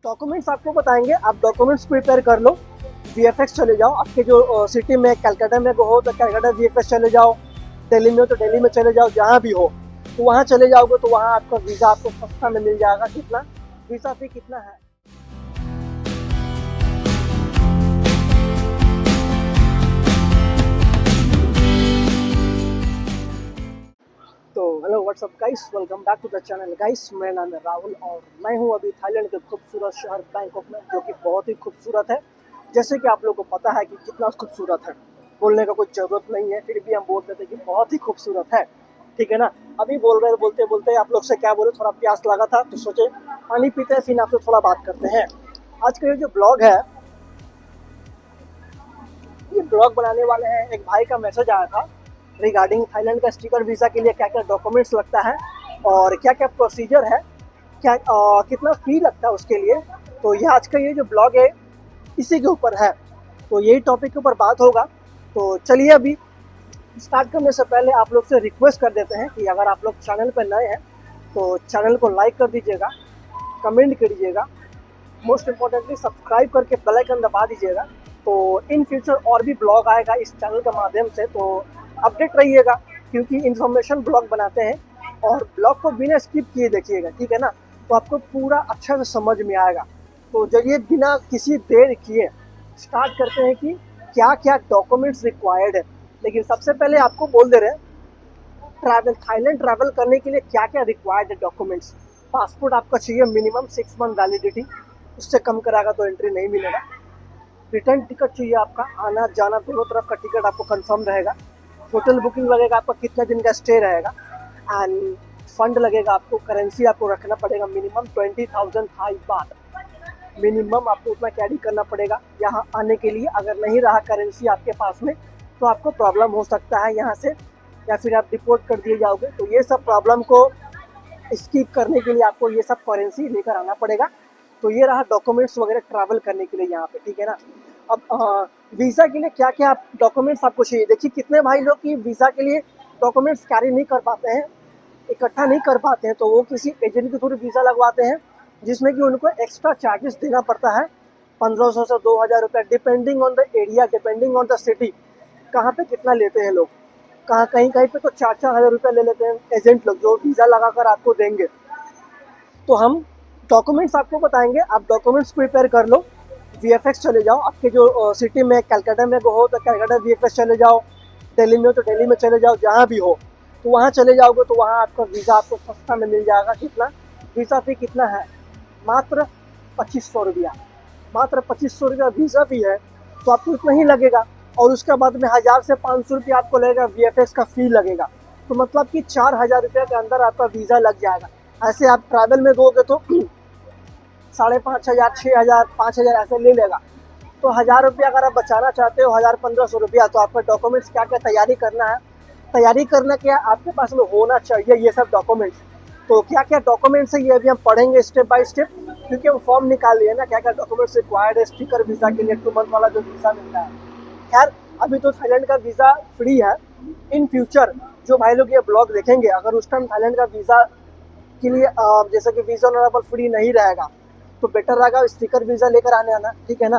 Documents आपको बताएंगे, आप डॉक्यूमेंट्स प्रिपेयर कर लो। वीएफएक्स चले जाओ, आपके जो सिटी में कलकत्ता में हो तो कलकत्ता वीएफएक्स चले जाओ, दिल्ली में हो तो दिल्ली में चले जाओ, जहाँ भी हो तो वहाँ चले जाओगे तो वहाँ आपका वीज़ा आपको सस्ता में मिल जाएगा। कितना वीज़ा फी कितना है? तो hello what's up guys, welcome back to the channel guys. मेरा नाम है राहुल और मैं हूं अभी थाईलैंड के खूबसूरत शहर बैंकॉक में, जो कि बहुत ही खूबसूरत है। जैसे कि आप लोगों को पता है कि कितना खूबसूरत है, बोलने का कोई ज़रूरत नहीं है, फिर भी हम बोल देते कि बहुत ही खूबसूरत है। ठीक है ना। अभी बोल रहे बोलते बोलते आप लोग से क्या बोले, थोड़ा प्यास लगा था तो सोचे पानी पीते हैं, फिर आपसे थोड़ा बात करते हैं। आज का ये जो ब्लॉग है, ये ब्लॉग बनाने वाले हैं, एक भाई का मैसेज आया था रिगार्डिंग थाईलैंड का स्टिकर वीज़ा के लिए क्या क्या डॉक्यूमेंट्स लगता है और क्या क्या प्रोसीजर है, क्या कितना फ़ी लगता है उसके लिए। तो ये आज का ये जो ब्लॉग है इसी के ऊपर है, तो यही टॉपिक के ऊपर बात होगा। तो चलिए अभी स्टार्ट करने से पहले आप लोग से रिक्वेस्ट कर देते हैं कि अगर आप लोग चैनल पर नए हैं तो चैनल को लाइक कर दीजिएगा, कमेंट कर दीजिएगा, मोस्ट इम्पॉर्टेंटली सब्सक्राइब करके बेल आइकन दबा दीजिएगा। तो इन फ्यूचर और भी ब्लॉग आएगा इस चैनल के माध्यम से, तो अपडेट रहिएगा, क्योंकि इन्फॉर्मेशन ब्लॉग बनाते हैं और ब्लॉग को बिना स्किप किए देखिएगा, ठीक है ना। तो आपको पूरा अच्छा से समझ में आएगा। तो चलिए बिना किसी देर किए स्टार्ट करते हैं कि क्या क्या डॉक्यूमेंट्स रिक्वायर्ड है। लेकिन सबसे पहले आपको बोल दे रहे हैं, थाईलैंड ट्रैवल करने के लिए क्या क्या रिक्वायर्ड है डॉक्यूमेंट्स। पासपोर्ट आपका चाहिए मिनिमम 6 मंथ वैलिडिटी, उससे कम कराएगा तो एंट्री नहीं मिलेगा। रिटर्न टिकट चाहिए, आपका आना जाना दोनों तरफ का टिकट आपको कंफर्म रहेगा। होटल बुकिंग लगेगा, आपका कितना दिन का स्टे रहेगा। एंड फंड लगेगा, आपको करेंसी आपको रखना पड़ेगा मिनिमम 20,000 थाई बात, मिनिमम आपको उतना कैरी करना पड़ेगा यहाँ आने के लिए। अगर नहीं रहा करेंसी आपके पास में तो आपको प्रॉब्लम हो सकता है यहाँ से, या फिर आप डिपोर्ट कर दिए जाओगे। तो ये सब प्रॉब्लम को स्किप करने के लिए आपको ये सब करेंसी लेकर आना पड़ेगा। तो ये रहा डॉक्यूमेंट्स वगैरह ट्रैवल करने के लिए यहाँ पे, ठीक है ना। अब वीज़ा के लिए क्या क्या डॉक्यूमेंट्स आपको चाहिए। देखिए कितने भाई लोग की वीज़ा के लिए डॉक्यूमेंट्स कैरी नहीं कर पाते हैं, इकट्ठा नहीं कर पाते हैं, तो वो किसी एजेंट के थ्रू वीज़ा लगवाते हैं, जिसमें कि उनको एक्स्ट्रा चार्जेस देना पड़ता है 1500 से 2000 रुपये, depending on the area, depending on the city, कहाँ पे कितना लेते हैं लोग। कहीं कहीं पे तो 4-4 हज़ार रुपये ले लेते हैं एजेंट लोग, जो वीज़ा लगा कर आपको देंगे। तो हम डॉक्यूमेंट्स आपको बताएंगे, आप डॉक्यूमेंट्स प्रिपेयर कर लो। वीएफएक्स चले जाओ, आपके जो सिटी में कलकत्ता में हो तो कलकत्ता वीएफएक्स चले जाओ, दिल्ली में हो तो दिल्ली में चले जाओ, जहाँ भी हो तो वहाँ चले जाओगे तो वहाँ आपका वीज़ा आपको सस्ता में मिल जाएगा। कितना वीज़ा फ़ी कितना है? मात्र 2500 रुपया, मात्र 2500 रुपया वीज़ा फ़ी है। तो आपको इतना ही लगेगा और उसके बाद में 1000 से 500 रुपया आपको लगेगा वीएफएक्स का फ़ी लगेगा। तो मतलब कि 4000 रुपये के अंदर आपका वीज़ा लग जाएगा। ऐसे आप ट्रैवल में दोगे तो 5,500, 6,000, 5,000 ऐसे ले लेगा। तो 1000 रुपया अगर आप बचाना चाहते हो, 1000-1500 रुपया, तो आपका डॉक्यूमेंट्स क्या क्या तैयारी करना है, तैयारी करना क्या आपके पास में होना चाहिए ये सब डॉक्यूमेंट्स। तो क्या क्या डॉक्यूमेंट्स है ये अभी हम पढ़ेंगे स्टेप बाय स्टेप, क्योंकि हम फॉर्म निकाल लिए ना क्या क्या डॉक्यूमेंट्स रिक्वायर्ड है स्टिकर वीज़ा के लिए, 2 मंथ वाला जो वीज़ा मिलता है। खैर अभी तो थाईलैंड का वीज़ा फ्री है। इन फ्यूचर जो भाई लोग ये ब्लॉग देखेंगे, अगर उस टाइम थाईलैंड का वीज़ा के लिए जैसे कि वीज़ा ऑन अराइवल फ्री नहीं रहेगा तो बेटर रहेगा स्टिकर वीज़ा लेकर आना, ठीक है ना।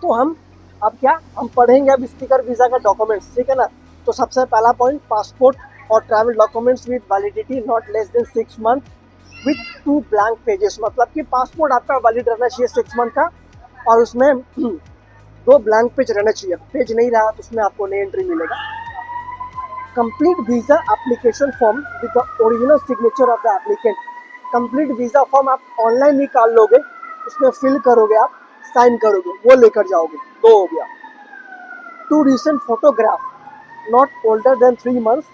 तो हम अब क्या हम पढ़ेंगे अब स्टिकर वीज़ा का डॉक्यूमेंट्स, ठीक है ना। तो सबसे पहला पॉइंट, पासपोर्ट और travel documents with validity not less than 6 month with 2 blank pages. मतलब कि पासपोर्ट आपका वैलिड रहना चाहिए 6 मंथ का और उसमें 2 ब्लैंक पेज रहना चाहिए। पेज नहीं रहा तो उसमें आपको नई एंट्री मिलेगा। Complete visa application form with the original signature of the applicant. Complete visa form आप ऑनलाइन निकाल लोगे, उसमें फिल करोगे, आप साइन करोगे, वो लेकर जाओगे। 2 हो गया। 2 recent photograph not older than 3 months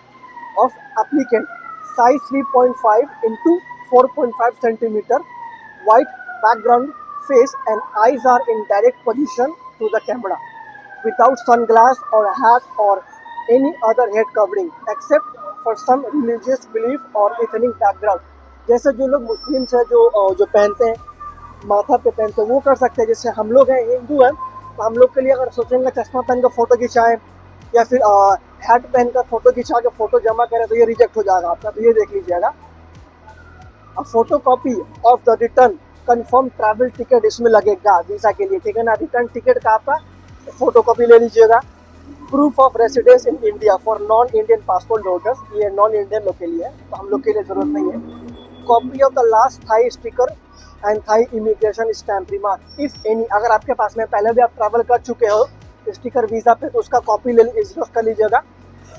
of applicant, size 3.5 into 4.5 centimetre, white background, face and eyes are in direct position to the camera, without sunglass और हैट और any other head covering except for some religious belief और ethnic background. जैसे जो लोग Muslims हैं जो पहनते हैं, माथा पे पहनते हैं, वो कर सकते हैं। जैसे हम लोग हैं हिंदू हैं, तो हम लोग के लिए अगर सोचेंगे चश्मा पहन कर फ़ोटो खिंचाएँ या फिर हैट पहन कर फ़ोटो खिंचा के फ़ोटो जमा करें तो ये रिजेक्ट हो जाएगा आपका। तो ये देख लीजिएगा। A photocopy of the return confirm travel ticket इसमें लगेगा वीज़ा के लिए, ठीक है ना। रिटर्न टिकट का आपका फोटो कॉपी ले लीजिएगा। Proof of residence in India for non Indian passport holders, ये नॉन इंडियन लोग के लिए है, तो हम लोग के लिए ज़रूरत नहीं है। Copy of the last Thai sticker and Thai immigration stamp remark if any, अगर आपके पास में पहले भी आप ट्रैवल कर चुके हो स्टिकर वीज़ा पे तो उसका कॉपी ले जेरोक्स कर लीजिएगा।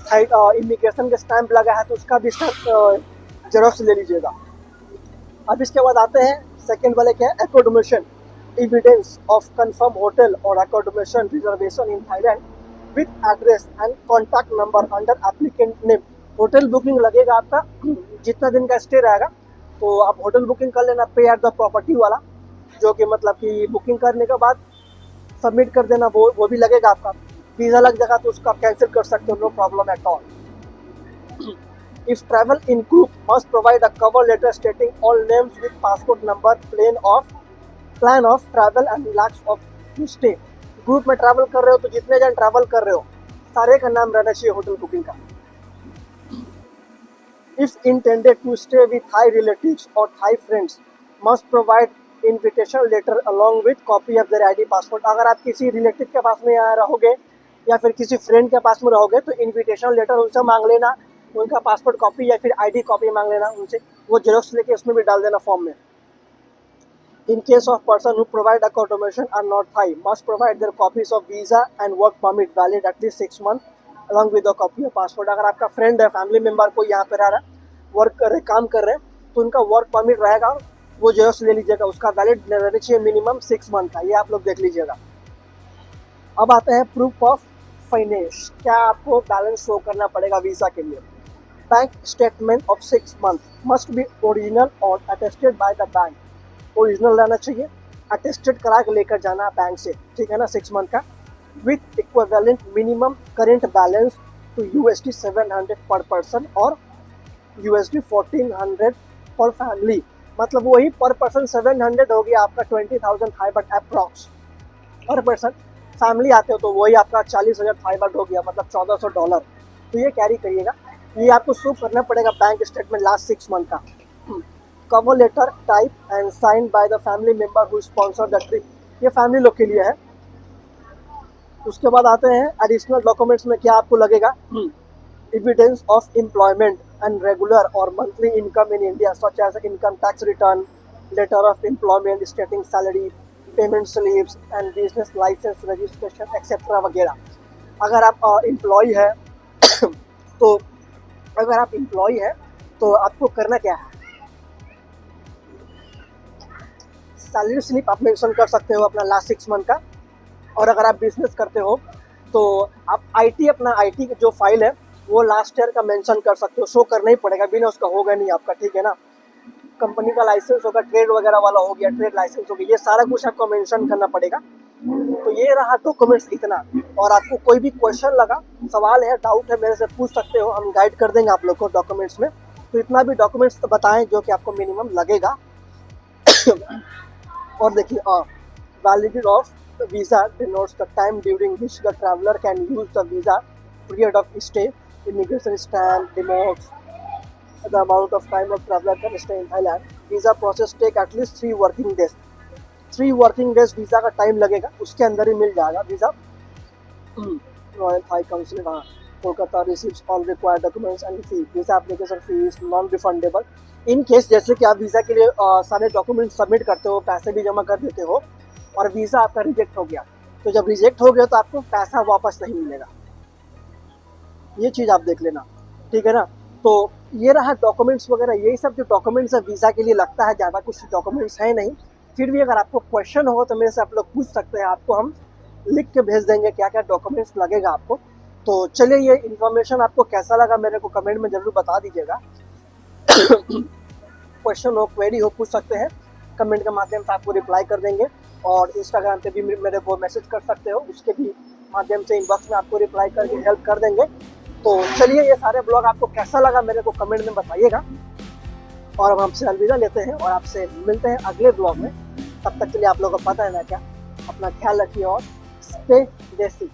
थाई इमिग्रेशन का स्टैम्प लगा है तो उसका भी जेरोक्स ले लीजिएगा। अब इसके बाद आते हैं सेकेंड वाले क्या है, accommodation evidence of confirm hotel और accommodation reservation in Thailand with address and contact number under applicant name. Hotel booking लगेगा आपका, जितना दिन का स्टे रहेगा तो आप होटल बुकिंग कर लेना, पे एट द प्रॉपर्टी वाला, जो कि मतलब कि बुकिंग करने के बाद सबमिट कर देना, वो भी लगेगा आपका। वीज़ा लग जाएगा तो उसको आप कैंसिल कर सकते हो, no problem at all. If travel in group, must provide a cover letter stating all names with passport number, plan of travel and lakhs of to stay. Group में ट्रैवल कर रहे हो तो जितने जन ट्रैवल कर रहे हो सारे का नाम रहना चाहिए होटल बुकिंग का। If intended to stay with Thai relatives or Thai friends, must provide invitation letter along with copy of their ID passport. अगर आप किसी रिलेटिव के पास में रहोगे या फिर किसी फ्रेंड के पास में रहोगे तो इन्विटेशन लेटर उनसे मांग लेना, उनका पासपोर्ट कॉपी या फिर आईडी कॉपी मांग लेना उनसे, वो जेरोक्स लेके उसमें भी डाल देना फॉर्म में। In case of person who provide accommodation are not Thai must provide their copies of visa and work permit valid at least 6 month along with the copy of passport. अगर आपका फ्रेंड है, family member कोई यहाँ पे रह रहा है, work कर रहे, काम कर रहे हैं, तो उनका वर्क परमिट रहेगा, वो जेरोक्स ले लीजिएगा, उसका वैलिड रहना चाहिए मिनिमम 6 मंथ का, ये आप लोग देख लीजिएगा। अब आते हैं प्रूफ ऑफ फाइनेंस, क्या आपको बैलेंस शो करना पड़ेगा वीज़ा के लिए। Bank statement of 6 month must be original और attested by the bank, original रहना चाहिए, अटेस्टेड करा के लेकर जाना बैंक से, ठीक है ना, 6 मंथ का, with equivalent minimum current balance to USD 700 पर पर्सन और USD 1400 पर फैमिली, मतलब वही पर पर्सन 700 हो गया आपका 20,000 थाई बाट अप्रॉक्स पर पर्सन। फैमिली आते हो तो वही आपका 40,000 थाई बाट हो गया, मतलब $1,400। तो ये कैरी करिएगा, ये आपको शो करना पड़ेगा बैंक स्टेटमेंट लास्ट 6 मंथ का। Cover letter type and sign by the family member who sponsor the trip, ये फैमिली लोग के लिए है। उसके बाद आते हैं एडिशनल डॉक्यूमेंट्स में क्या आपको लगेगा, evidence of employment and regular और monthly income in India such as income tax return, letter of employment stating salary, payment slips and business license registration etcetera वगैरह। अगर आप एम्प्लॉय है तो अगर आप एम्प्लॉय है तो आपको करना क्या है, सैलरी स्लिप आप मेंशन कर सकते हो अपना लास्ट 6 मंथ का। और अगर आप बिजनेस करते हो तो आप अपना आईटी की जो फाइल है वो लास्ट ईयर का मेंशन कर सकते हो, शो करना ही पड़ेगा, बिना उसका होगा नहीं आपका, ठीक है ना। कंपनी का लाइसेंस होगा, ट्रेड वगैरह वाला हो गया, ट्रेड लाइसेंस हो गया, ये सारा कुछ आपको मेंशन करना पड़ेगा। तो ये रहा डॉक्यूमेंट्स इतना। और आपको कोई भी क्वेश्चन लगा, सवाल है, डाउट है, मेरे से पूछ सकते हो, हम गाइड कर देंगे आप लोग को डॉक्यूमेंट्स में। तो इतना भी डॉक्यूमेंट्स तो बताएं जो कि आपको मिनिमम लगेगा। और देखिए validity of visa denotes the time during which the traveller can use the visa, period of stay, immigration stamp denotes the amount of time of traveller can stay in Thailand. Visa process take at least 3 working days, 3 working days visa का time लगेगा, उसके अंदर ही मिल जाएगा visa. Royal Thai Council Kolkata receives all required documents and fee, visa application fee is non refundable. In case जैसे कि आप वीज़ा के लिए सारे डॉक्यूमेंट सबमिट करते हो, पैसे भी जमा कर देते हो और वीज़ा आपका रिजेक्ट हो गया, तो जब रिजेक्ट हो गया तो आपको पैसा वापस नहीं मिलेगा, ये चीज़ आप देख लेना, ठीक है ना। तो ये रहा डॉक्यूमेंट्स वगैरह, यही सब जो डॉक्यूमेंट्स है वीज़ा के लिए लगता है, ज़्यादा कुछ डॉक्यूमेंट्स है नहीं। फिर भी अगर आपको क्वेश्चन हो तो मेरे से आप लोग पूछ सकते हैं, आपको हम लिख के भेज देंगे क्या क्या डॉक्यूमेंट्स लगेगा आपको। तो चलिए, ये इन्फॉर्मेशन आपको कैसा लगा मेरे को कमेंट में ज़रूर बता दीजिएगा। क्वेश्चन हो, क्वेरी हो, पूछ सकते हैं, कमेंट के माध्यम से आपको रिप्लाई कर देंगे। और इंस्टाग्राम पे भी मेरे को मैसेज कर सकते हो, उसके भी माध्यम से इनबॉक्स में आपको रिप्लाई करके हेल्प कर देंगे। तो चलिए, ये सारे ब्लॉग आपको कैसा लगा मेरे को कमेंट में बताइएगा। और अब हमसे अलविदा लेते हैं और आपसे मिलते हैं अगले ब्लॉग में। तब तक के लिए आप लोगों को पता है ना क्या, अपना ख्याल रखिए और स्टे देसी।